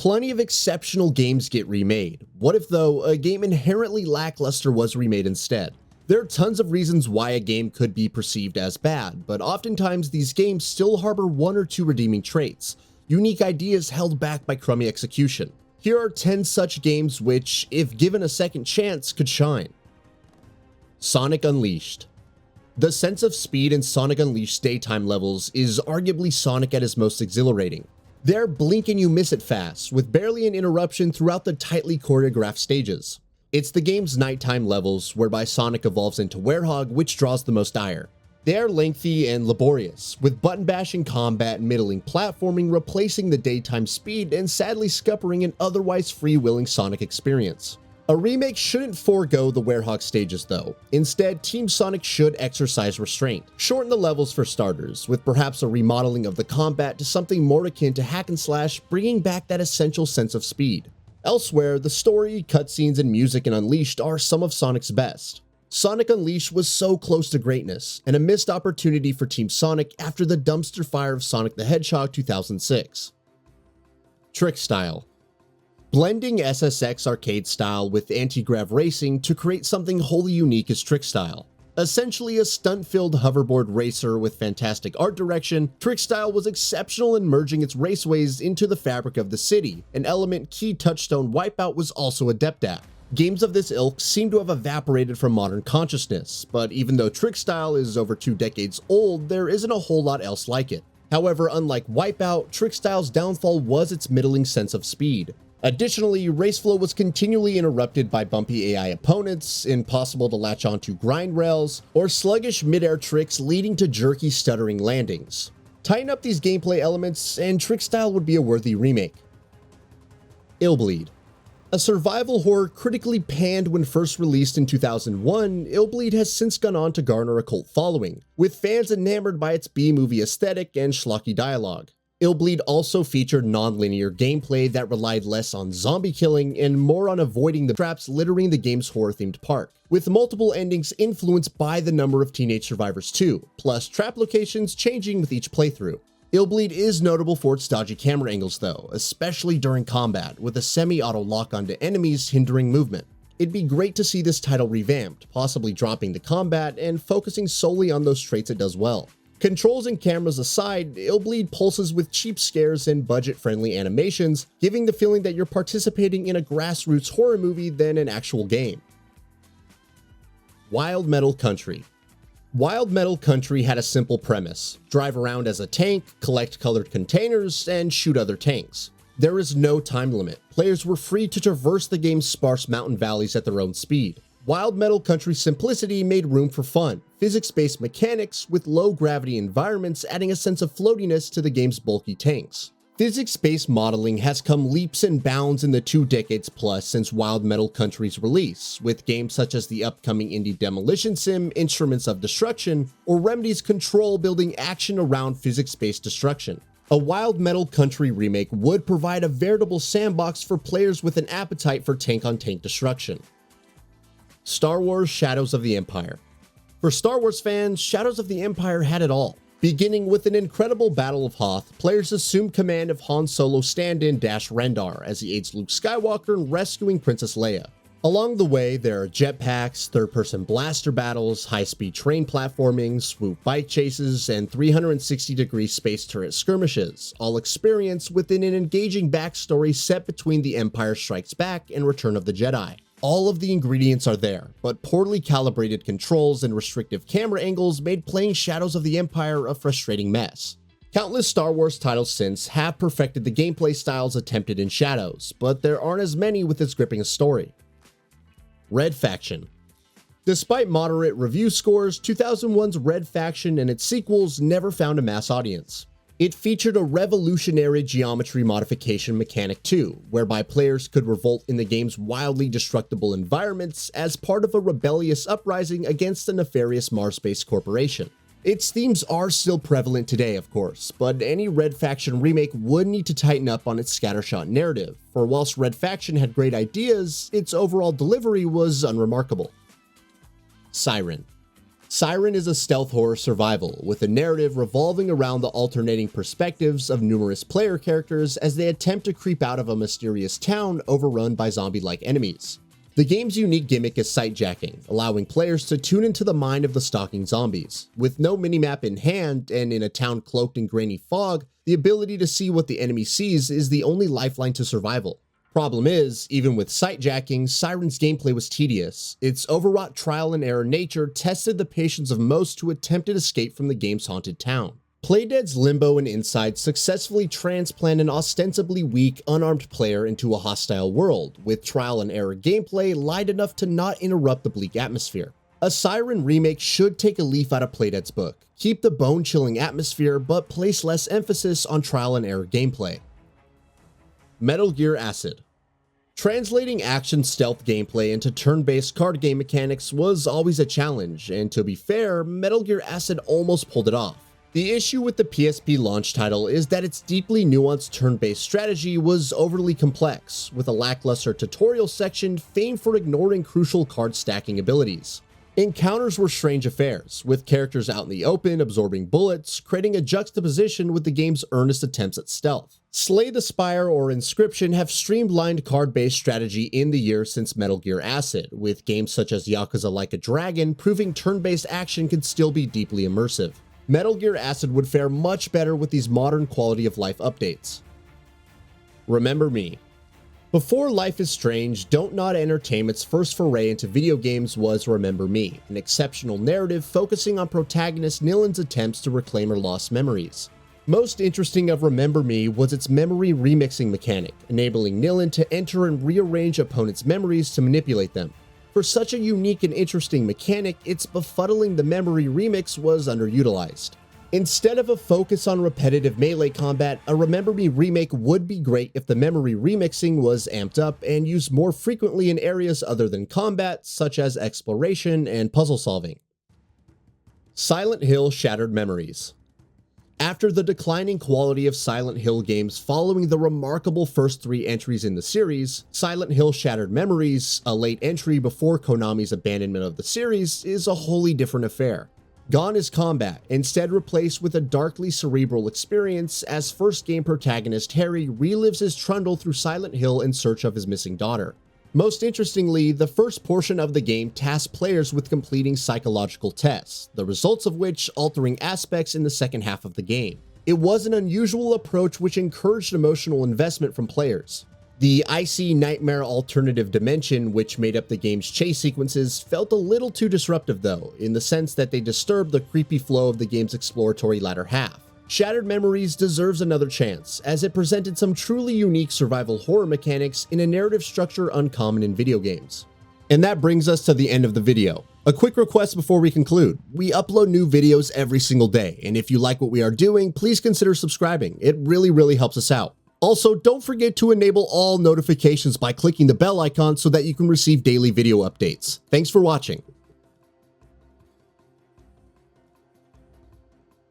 Plenty of exceptional games get remade. What if, though, a game inherently lackluster was remade instead? There are tons of reasons why a game could be perceived as bad, but oftentimes these games still harbor one or two redeeming traits, unique ideas held back by crummy execution. Here are 10 such games which, if given a second chance, could shine. Sonic Unleashed. The sense of speed in Sonic Unleashed daytime levels is arguably Sonic at his most exhilarating. They're blink and you miss it fast, with barely an interruption throughout the tightly choreographed stages. It's the game's nighttime levels, whereby Sonic evolves into Werehog, which draws the most ire. They are lengthy and laborious, with button-bashing combat and middling platforming replacing the daytime speed and sadly scuppering an otherwise free-willing Sonic experience. A remake shouldn't forego the Werehog stages though. Instead, Team Sonic should exercise restraint. Shorten the levels for starters, with perhaps a remodeling of the combat to something more akin to hack and slash, bringing back that essential sense of speed. Elsewhere, the story, cutscenes, and music in Unleashed are some of Sonic's best. Sonic Unleashed was so close to greatness, and a missed opportunity for Team Sonic after the dumpster fire of Sonic the Hedgehog 2006. Trickstyle. Blending SSX arcade style with anti-grav racing to create something wholly unique is Trickstyle. Essentially a stunt-filled hoverboard racer with fantastic art direction, Trickstyle was exceptional in merging its raceways into the fabric of the city, an element key Touchstone Wipeout was also adept at. Games of this ilk seem to have evaporated from modern consciousness, but even though Trickstyle is over 2 decades old, there isn't a whole lot else like it. However, unlike Wipeout, Trickstyle's downfall was its middling sense of speed. Additionally, raceflow was continually interrupted by bumpy AI opponents, impossible to latch onto grind rails, or sluggish mid-air tricks leading to jerky stuttering landings. Tighten up these gameplay elements and Trickstyle would be a worthy remake. Illbleed. A survival horror critically panned when first released in 2001, Illbleed has since gone on to garner a cult following, with fans enamored by its B-movie aesthetic and schlocky dialogue. Illbleed also featured non-linear gameplay that relied less on zombie killing and more on avoiding the traps littering the game's horror-themed park, with multiple endings influenced by the number of teenage survivors too, plus trap locations changing with each playthrough. Illbleed is notable for its dodgy camera angles though, especially during combat, with a semi-auto lock onto enemies hindering movement. It'd be great to see this title revamped, possibly dropping the combat and focusing solely on those traits it does well. Controls and cameras aside, Illbleed pulses with cheap scares and budget-friendly animations, giving the feeling that you're participating in a grassroots horror movie than an actual game. Wild Metal Country. Wild Metal Country had a simple premise: drive around as a tank, collect colored containers, and shoot other tanks. There is no time limit. Players were free to traverse the game's sparse mountain valleys at their own speed. Wild Metal Country's simplicity made room for fun, physics-based mechanics with low-gravity environments adding a sense of floatiness to the game's bulky tanks. Physics-based modeling has come leaps and bounds in the 2 decades plus since Wild Metal Country's release, with games such as the upcoming indie demolition sim Instruments of Destruction, or Remedy's Control building action around physics-based destruction. A Wild Metal Country remake would provide a veritable sandbox for players with an appetite for tank-on-tank destruction. Star Wars Shadows of the Empire. For Star Wars fans, Shadows of the Empire had it all. Beginning with an incredible Battle of Hoth, players assumed command of Han Solo stand-in Dash Rendar as he aids Luke Skywalker in rescuing Princess Leia. Along the way, there are jetpacks, third-person blaster battles, high-speed train platforming, swoop bike chases, and 360-degree space turret skirmishes, all experienced within an engaging backstory set between The Empire Strikes Back and Return of the Jedi. All of the ingredients are there, but poorly calibrated controls and restrictive camera angles made playing Shadows of the Empire a frustrating mess. Countless Star Wars titles since have perfected the gameplay styles attempted in Shadows, but there aren't as many with as gripping a story. Red Faction. Despite moderate review scores, 2001's Red Faction and its sequels never found a mass audience. It featured a revolutionary geometry modification mechanic too, whereby players could revolt in the game's wildly destructible environments as part of a rebellious uprising against a nefarious Mars-based corporation. Its themes are still prevalent today, of course, but any Red Faction remake would need to tighten up on its scattershot narrative, for whilst Red Faction had great ideas, its overall delivery was unremarkable. Siren. Siren is a stealth horror survival, with a narrative revolving around the alternating perspectives of numerous player characters as they attempt to creep out of a mysterious town overrun by zombie-like enemies. The game's unique gimmick is sightjacking, allowing players to tune into the mind of the stalking zombies. With no minimap in hand and in a town cloaked in grainy fog, the ability to see what the enemy sees is the only lifeline to survival. Problem is, even with sightjacking, Siren's gameplay was tedious. Its overwrought trial and error nature tested the patience of most who attempted escape from the game's haunted town. Playdead's Limbo and Inside successfully transplant an ostensibly weak, unarmed player into a hostile world, with trial and error gameplay light enough to not interrupt the bleak atmosphere. A Siren remake should take a leaf out of Playdead's book, keep the bone-chilling atmosphere, but place less emphasis on trial and error gameplay. Metal Gear Acid. Translating action stealth gameplay into turn-based card game mechanics was always a challenge, and to be fair, Metal Gear Acid almost pulled it off. The issue with the PSP launch title is that its deeply nuanced turn-based strategy was overly complex, with a lackluster tutorial section famed for ignoring crucial card stacking abilities. Encounters were strange affairs, with characters out in the open absorbing bullets, creating a juxtaposition with the game's earnest attempts at stealth. Slay the Spire or Inscription have streamlined card-based strategy in the years since Metal Gear Acid, with games such as Yakuza Like a Dragon proving turn-based action can still be deeply immersive. Metal Gear Acid would fare much better with these modern quality-of-life updates. Remember Me. Before Life is Strange, Don't Nod Entertainment's first foray into video games was Remember Me, an exceptional narrative focusing on protagonist Nilan's attempts to reclaim her lost memories. Most interesting of Remember Me was its memory remixing mechanic, enabling Nilan to enter and rearrange opponents' memories to manipulate them. For such a unique and interesting mechanic, its befuddling the memory remix was underutilized. Instead of a focus on repetitive melee combat, a Remember Me remake would be great if the memory remixing was amped up and used more frequently in areas other than combat, such as exploration and puzzle solving. Silent Hill Shattered Memories. After the declining quality of Silent Hill games following the remarkable first 3 entries in the series, Silent Hill Shattered Memories, a late entry before Konami's abandonment of the series, is a wholly different affair. Gone is combat, instead replaced with a darkly cerebral experience as first game protagonist Harry relives his trundle through Silent Hill in search of his missing daughter. Most interestingly, the first portion of the game tasks players with completing psychological tests, the results of which altering aspects in the second half of the game. It was an unusual approach which encouraged emotional investment from players. The icy nightmare alternative dimension which made up the game's chase sequences felt a little too disruptive though, in the sense that they disturbed the creepy flow of the game's exploratory latter half. Shattered Memories deserves another chance, as it presented some truly unique survival horror mechanics in a narrative structure uncommon in video games. And that brings us to the end of the video. A quick request before we conclude. We upload new videos every single day, and if you like what we are doing, please consider subscribing. It really helps us out. Also, don't forget to enable all notifications by clicking the bell icon so that you can receive daily video updates. Thanks for watching.